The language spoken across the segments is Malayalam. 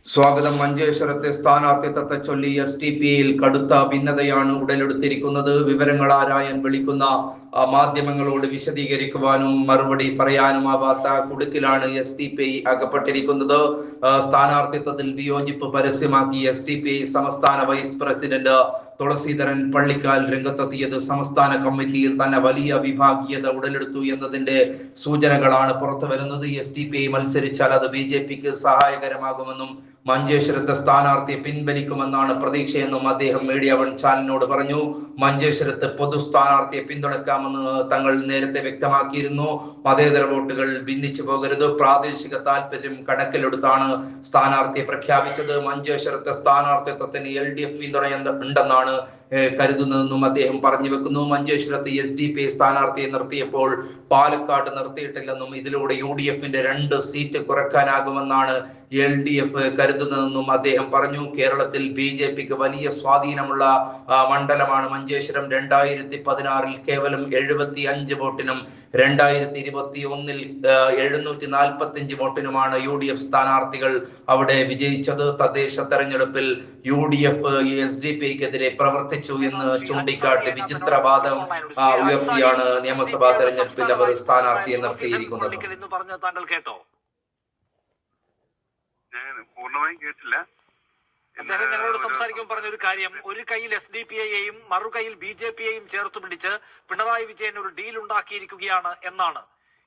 സ്വാഗതം. മഞ്ചേശ്വരത്തെ സ്ഥാനാർത്ഥിത്വത്തെ ചൊല്ലി SDPയിൽ കടുത്ത ഭിന്നതയാണ് ഉടലെടുത്തിരിക്കുന്നത്. വിവരങ്ങൾ ആരായാൻ വിളിക്കുന്ന മാധ്യമങ്ങളോട് വിശദീകരിക്കുവാനും മറുപടി പറയാനുമാവാത്ത കുടുക്കിലാണ് SDPI അകപ്പെട്ടിരിക്കുന്നത്. സ്ഥാനാർത്ഥിത്വത്തിൽ വിയോജിപ്പ് പരസ്യമാക്കി SDPI സംസ്ഥാന വൈസ് പ്രസിഡന്റ് തുളസീധരൻ പള്ളിക്കാൽ രംഗത്തെത്തിയത് സംസ്ഥാന കമ്മിറ്റിയിൽ തന്നെ വലിയ വിഭാഗീയത ഉടലെടുത്തു എന്നതിന്റെ സൂചനകളാണ് പുറത്തു വരുന്നത്. SDPI മത്സരിച്ചാൽ അത് BJPക്ക് സഹായകരമാകുമെന്നും മഞ്ചേശ്വരത്തെ സ്ഥാനാർത്ഥിയെ പിൻവലിക്കുമെന്നാണ് പ്രതീക്ഷയെന്നും അദ്ദേഹം മീഡിയ വൺ ചാനലിനോട് പറഞ്ഞു. മഞ്ചേശ്വരത്ത് പൊതു സ്ഥാനാർത്ഥിയെ പിന്തുണയ്ക്കാമെന്ന് തങ്ങൾ നേരത്തെ വ്യക്തമാക്കിയിരുന്നു. മതേതര വോട്ടുകൾ ഭിന്നിച്ചു പോകരുത്, പ്രാദേശിക താല്പര്യം കണക്കിലെടുത്താണ് സ്ഥാനാർത്ഥിയെ പ്രഖ്യാപിച്ചത്. മഞ്ചേശ്വരത്തെ സ്ഥാനാർത്ഥിത്വത്തിന് LDF പിന്തുണയുണ്ടെന്നാണ് കരുതുന്നതെന്നും അദ്ദേഹം പറഞ്ഞു വെക്കുന്നു. മഞ്ചേശ്വരത്ത് SDPI സ്ഥാനാർത്ഥിയെ നിർത്തിയപ്പോൾ പാലക്കാട് നിർത്തിയിട്ടില്ലെന്നും ഇതിലൂടെ UDFന്റെ 2 സീറ്റ് കുറയ്ക്കാനാകുമെന്നാണ് LDF കരുതുന്നതെന്നും അദ്ദേഹം പറഞ്ഞു. കേരളത്തിൽ BJPക്ക് വലിയ സ്വാധീനമുള്ള മണ്ഡലമാണ് മഞ്ചേശ്വരം. 2016 കേവലം 75 വോട്ടിനും 2021 745 വോട്ടിനുമാണ് UDF സ്ഥാനാർത്ഥികൾ അവിടെ വിജയിച്ചത്. തദ്ദേശ തെരഞ്ഞെടുപ്പിൽ UDF SDPIക്കെതിരെ പ്രവർത്തിച്ചു എന്ന് ചൂണ്ടിക്കാട്ടി വിചിത്രവാദം ഉയർത്തിയാണ് നിയമസഭാ തെരഞ്ഞെടുപ്പിൽ അവർ സ്ഥാനാർത്ഥിയെ നിർത്തിയിരിക്കുന്നത്. പൂർണ്ണമായും കേട്ടില്ല. അദ്ദേഹം ഞങ്ങളോട് സംസാരിക്കുമ്പോൾ പറഞ്ഞ ഒരു കാര്യം, ഒരു കയ്യിൽ SDPIയെയും മറുകൈയിൽ BJPയെയും ചേർത്ത് പിടിച്ച് പിണറായി വിജയൻ ഒരു ഡീൽ ഉണ്ടാക്കിയിരിക്കുകയാണ് എന്നാണ്.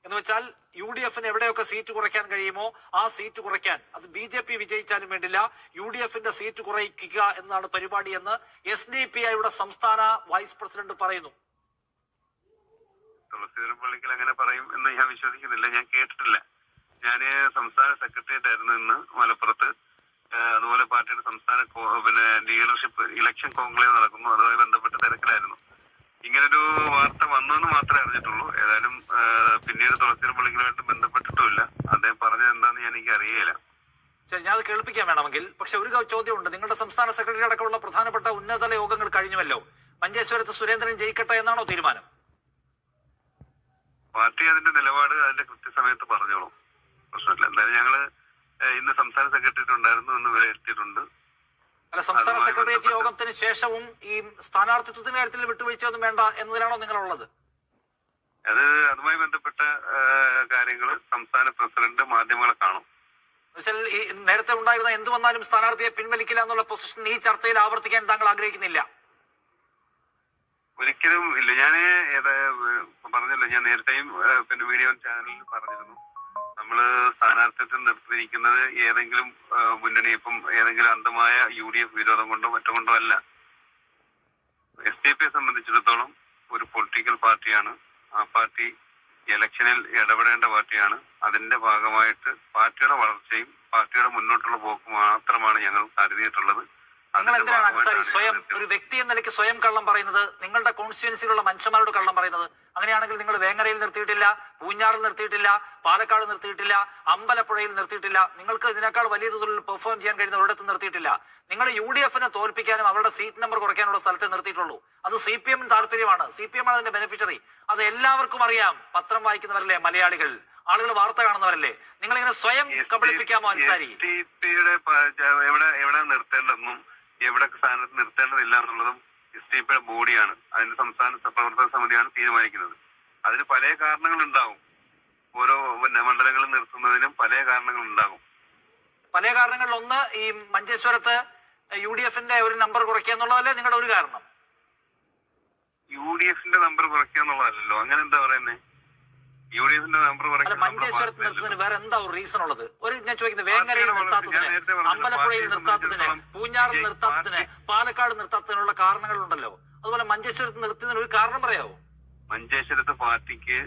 എന്ന് വെച്ചാൽ UDFന് എവിടെയൊക്കെ സീറ്റ് കുറയ്ക്കാൻ കഴിയുമോ ആ സീറ്റ് കുറയ്ക്കാൻ, അത് BJP വിജയിച്ചാലും വേണ്ടില്ല, UDFന്റെ സീറ്റ് കുറയ്ക്കുക എന്നാണ് പരിപാടി എന്ന് SDPIയുടെ സംസ്ഥാന വൈസ് പ്രസിഡന്റ് പറയുന്നു. തുളസീധരൻ പള്ളിക്കൽ അങ്ങനെ പറയും എന്ന് ഞാൻ വിശ്വസിക്കുന്നില്ല. ഞാൻ കേട്ടിട്ടില്ല. ഞാന് സംസ്ഥാന സെക്രട്ടേറിയറ്റ് ആയിരുന്നു ഇന്ന് മലപ്പുറത്ത്. അതുപോലെ പാർട്ടിയുടെ സംസ്ഥാന ലീഡർഷിപ്പ് ഇലക്ഷൻ കോൺക്ലേവ് നടക്കുന്നു. അതുമായി ബന്ധപ്പെട്ട് തിരക്കിലായിരുന്നു. ഇങ്ങനൊരു വാർത്ത വന്നെന്ന് മാത്രമേ അറിഞ്ഞിട്ടുള്ളൂ. ഏതായാലും പിന്നീട് തുളസീധരൻ പള്ളിക്കലുമായിട്ട് ബന്ധപ്പെട്ടിട്ടുമില്ല. അദ്ദേഹം പറഞ്ഞത് എന്താണെന്ന് എനിക്ക് അറിയില്ല. ഞാൻ അത് കേൾപ്പിക്കാൻ വേണമെങ്കിൽ. പക്ഷെ ഒരു ചോദ്യമുണ്ട്. നിങ്ങളുടെ സംസ്ഥാന സെക്രട്ടറി അടക്കമുള്ള പ്രധാനപ്പെട്ട ഉന്നതതല യോഗങ്ങൾ കഴിഞ്ഞുവല്ലോ. മഞ്ചേശ്വരത്ത് സുരേന്ദ്രൻ ജയിക്കട്ടെ എന്നാണോ തീരുമാനം? പാർട്ടി അതിന്റെ നിലപാട് അതിന്റെ കൃത്യസമയത്ത് പറഞ്ഞോളൂ, പ്രശ്നമില്ല. എന്തായാലും ഞങ്ങള് ഇന്ന് സംസ്ഥാന സെക്രട്ടേറിയറ്റ് ഉണ്ടായിരുന്നു, ഇന്ന് വിലയിരുത്തിയിട്ടുണ്ട്. അല്ല, സംസ്ഥാന സെക്രട്ടേറിയറ്റ് യോഗത്തിന് ശേഷവും ഈ സ്ഥാനാർത്ഥിത്വത്തിന്റെ കാര്യത്തിൽ വിട്ടുവീഴ്ചയൊന്നും വേണ്ട എന്നതിലാണോ നിങ്ങളുള്ളത്? അതുമായി ബന്ധപ്പെട്ട കാര്യങ്ങൾ സംസ്ഥാന പ്രസിഡന്റ് മാധ്യമങ്ങളെ കാണും. ഈ നേരത്തെ ഉണ്ടായിരുന്ന എന്ത് വന്നാലും സ്ഥാനാർത്ഥിയെ പിൻവലിക്കില്ല എന്നുള്ള പൊസിഷൻ ഈ ചർച്ചയിൽ ആവർത്തിക്കാൻ താങ്കൾ ആഗ്രഹിക്കുന്നില്ല? ഒരിക്കലും ഇല്ല. ഞാൻ പറഞ്ഞല്ലോ, ഞാൻ നേരത്തെയും വീഡിയോ ചാനലിൽ പറഞ്ഞിരുന്നു, നമ്മള് സ്ഥാനാർത്ഥിത്വം നിർത്തിയിരിക്കുന്നത് ഏതെങ്കിലും മുന്നണി, ഇപ്പം ഏതെങ്കിലും അന്ധമായ UDF വിരോധം കൊണ്ടോ മറ്റോ കൊണ്ടോ അല്ല. SDPയെ സംബന്ധിച്ചിടത്തോളം ഒരു പൊളിറ്റിക്കൽ പാർട്ടിയാണ്. ആ പാർട്ടി ഇലക്ഷനിൽ ഇടപെടേണ്ട പാർട്ടിയാണ്. അതിന്റെ ഭാഗമായിട്ട് പാർട്ടിയുടെ വളർച്ചയും പാർട്ടിയുടെ മുന്നോട്ടുള്ള പോക്ക് മാത്രമാണ് ഞങ്ങൾ കരുതിയിട്ടുള്ളത്. നിങ്ങൾ എന്തിനാണ് അൻസാരി സ്വയം ഒരു വ്യക്തി എന്ന നിലയ്ക്ക് സ്വയം കള്ളം പറയുന്നത്? നിങ്ങളുടെ കോൺസ്റ്റിറ്റ്യുവൻസിയിലുള്ള മനുഷ്യന്മാരോട് കള്ളം പറയുന്നത്? അങ്ങനെയാണെങ്കിൽ നിങ്ങൾ വേങ്ങരയിൽ നിർത്തിയിട്ടില്ല, പൂഞ്ഞാറിൽ നിർത്തിയിട്ടില്ല, പാലക്കാട് നിർത്തിയിട്ടില്ല, അമ്പലപ്പുഴയിൽ നിർത്തിയിട്ടില്ല. നിങ്ങൾക്ക് ഇതിനേക്കാൾ വലിയ തോതിൽ പെർഫോം ചെയ്യാൻ കഴിയുന്ന ഒരിടത്ത് നിർത്തിയിട്ടില്ല. നിങ്ങൾ UDFനെ തോൽപ്പിക്കാനും അവരുടെ സീറ്റ് നമ്പർ കുറയ്ക്കാനുള്ള സ്ഥലത്തെ നിർത്തിയിട്ടുള്ളൂ. അത് CPM താല്പര്യമാണ്. CPM ആണ് അതിന്റെ ബെനിഫിഷ്യറി. അത് എല്ലാവർക്കും അറിയാം. പത്രം വായിക്കുന്നവരല്ലേ മലയാളികൾ, ആളുകൾ വാർത്ത കാണുന്നവരല്ലേ? നിങ്ങൾ ഇങ്ങനെ സ്വയം കബളിപ്പിക്കാമോ അൻസാരി? എവിടെ നിർത്തേണ്ടെന്നും എവിടെ സ്ഥാനത്ത് നിർത്തേണ്ടതില്ല എന്നുള്ളതും SDPയുടെ ബോഡിയാണ്, അതിന്റെ സംസ്ഥാന പ്രവർത്തക സമിതിയാണ് തീരുമാനിക്കുന്നത്. അതിന് പല കാരണങ്ങളുണ്ടാവും. ഓരോ മണ്ഡലങ്ങളിൽ നിർത്തുന്നതിനും പല കാരണങ്ങളുണ്ടാകും. പല കാരണങ്ങളിൽ ഒന്ന് ഈ മഞ്ചേശ്വരത്ത് UDFന്റെ ഒരു നമ്പർ കുറയ്ക്കുക എന്നുള്ളതല്ലേ നിങ്ങളുടെ ഒരു കാരണം? UDFന്റെ നമ്പർ കുറയ്ക്കുക എന്നുള്ളതല്ലോ. അങ്ങനെ എന്താ പറയുന്നത്? UDFന്റെ നമ്പർ കുറയ്ക്കുക. മഞ്ചേശ്വരത്ത് നിർത്തുന്നതിന് വേറെ എന്താ ഒരു റീസൺ ഉള്ളത്? ഞാൻ ചോദിക്കുന്നത്, വേങ്ങരയിൽ നിർത്താത്തതിന്, അമ്പലപ്പുഴയിൽ നിർത്താത്തതിന്, പൂഞ്ഞാറിൽ നിർത്താത്തതിന്, പാലക്കാട് നിർത്താത്തതിനുള്ള കാരണങ്ങളുണ്ടല്ലോ. അതുപോലെ മഞ്ചേശ്വരത്ത് നിർത്തുന്നതിന് ഒരു കാരണം പറയാവോ? മഞ്ചേശ്വരത്ത് പാർട്ടിക്ക്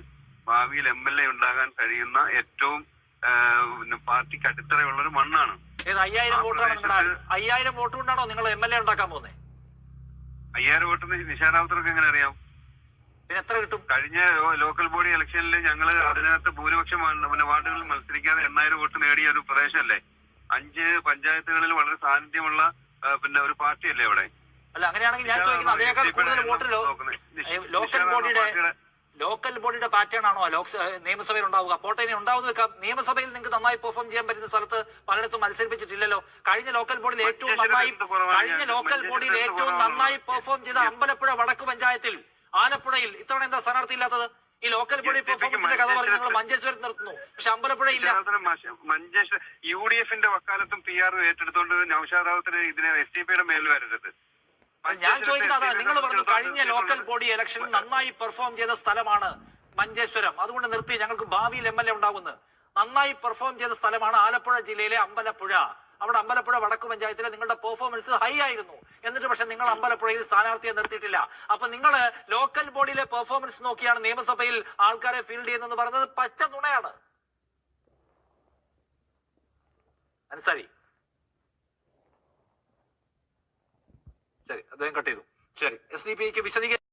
ഭാവിയിൽ MLA ഉണ്ടാകാൻ കഴിയുന്ന ഏറ്റവും പാർട്ടിക്ക് അടിത്തറയുള്ള ഒരു മണ്ണാണ്. 5000 വോട്ടാണ് നിങ്ങളുടെ. 5000 വോട്ട് കൊണ്ടാണോ നിങ്ങൾ MLA ഉണ്ടാക്കാൻ പോകുന്നത്? 5000 വോട്ടെന്ന് നിഷാറാവത്തർക്ക് എങ്ങനെ അറിയാം? പിന്നെ എത്ര കിട്ടും? കഴിഞ്ഞ ലോക്കൽ ബോഡി ഇലക്ഷനിൽ ഞങ്ങൾ അതിനകത്ത് ഭൂരിപക്ഷം വാർഡുകളിൽ മത്സരിക്കാതെ 8000 വോട്ട് നേടിയ ഒരു പ്രദേശമല്ലേ. 5 പഞ്ചായത്തുകളിൽ വളരെ സാന്നിധ്യമുള്ള ഒരു പാർട്ടിയല്ലേ അവിടെ. അല്ല, അങ്ങനെയാണെങ്കിൽ ഞാൻ ചോദിക്കുന്നത്, അതിനേക്കാൾ കൂടുതൽ വോട്ടിലോ ലോക്കൽ ലോക്കൽ ബോഡിയുടെ പാറ്റേൺ ആണോ നിയമസഭയിൽ ഉണ്ടാവുക? പോട്ടെ, ഇനി ഉണ്ടാവുന്ന വെക്കാം. നിയമസഭയിൽ നിങ്ങൾക്ക് നന്നായി പെർഫോം ചെയ്യാൻ പറ്റുന്ന സ്ഥലത്ത് പലയിടത്തും മത്സരിപ്പിച്ചിട്ടില്ലല്ലോ. കഴിഞ്ഞ ലോക്കൽ ബോഡിയിൽ ഏറ്റവും നന്നായി പെർഫോം ചെയ്ത അമ്പലപ്പുഴ വടക്ക് പഞ്ചായത്തിൽ, ആലപ്പുഴയിൽ ഇത്തവണ എന്താ സ്ഥാനാർത്ഥി ഇല്ലാത്തത്? ഈ ലോക്കൽ ബോഡി പെർഫോമൻസിന്റെ കഥ പറഞ്ഞ് നിങ്ങൾ മഞ്ചേശ്വരത്ത് നിർത്തുന്നു, പക്ഷെ അമ്പലപ്പുഴ ഇല്ല. മഞ്ചേശ്വരം UDFന്റെ വക്കാലത്തും PR ഏറ്റെടുത്തോണ്ട് നൗഷാദ് റാവുത്തര് ഇതിനെ SDPയുടെ മേൽ വരരുത്. ഞാൻ ചോദിക്കുന്നത് അതാണ്. നിങ്ങൾ പറഞ്ഞു കഴിഞ്ഞ ലോക്കൽ ബോഡി ഇലക്ഷനിൽ നന്നായി പെർഫോം ചെയ്ത സ്ഥലമാണ് മഞ്ചേശ്വരം, അതുകൊണ്ട് നിർത്തി, ഞങ്ങൾക്ക് ഭാവിയിൽ MLA ഉണ്ടാകുന്നത്. നന്നായി പെർഫോം ചെയ്ത സ്ഥലമാണ് ആലപ്പുഴ ജില്ലയിലെ അമ്പലപ്പുഴ. അവിടെ അമ്പലപ്പുഴ വടക്ക് പഞ്ചായത്തിലെ നിങ്ങളുടെ പെർഫോമൻസ് ഹൈ ആയിരുന്നു. എന്നിട്ട് പക്ഷെ നിങ്ങൾ അമ്പലപ്പുഴയിൽ സ്ഥാനാർത്ഥിയെ നിർത്തിയിട്ടില്ല. അപ്പൊ നിങ്ങൾ ലോക്കൽ ബോഡിയിലെ പെർഫോമൻസ് നോക്കിയാണ് നിയമസഭയിൽ ആൾക്കാരെ ഫീൽഡ് ചെയ്യുന്നതെന്ന് പറഞ്ഞത് പച്ച നുണയാണ്. അൻസാരി, ശരി, അദ്ദേഹം കട്ട് ചെയ്തു. ശരി, SDPക്ക് വിശദീകരിക്കും.